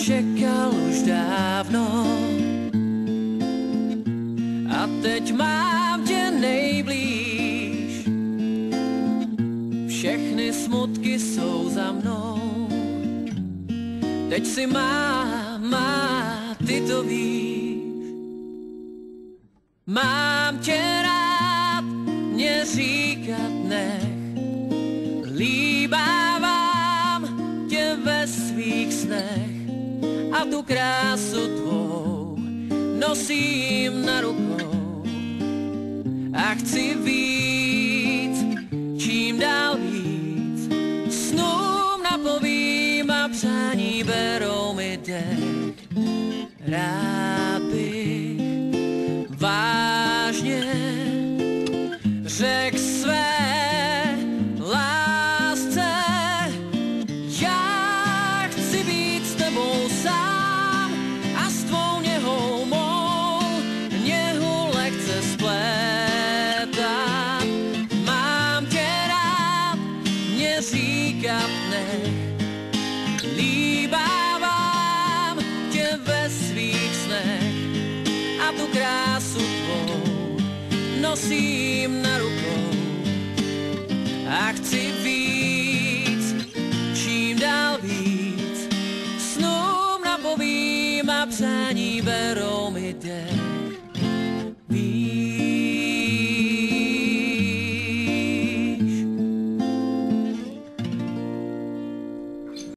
čekal už dávno a teď mám tě nejblíž. Všechny smutky jsou za mnou, teď si má, ty to víš. Mám tě rád, mě říkat nech, líbávám tě ve svých snech a tu krásu tvou nosím na rukou a chci víc, čím dál víc, snům napovím a přání berou mi dech. Rád bych vážně řekl své lásce, já chci být s tebou sám a s tvou něhou mou něhu lehce splétat. Mám tě rád, mě říkat nech, líbávám tě ve svých snech a tu krásu tvou nosím na rukou a chci víc, čím dál víc, snům napovím a přání berou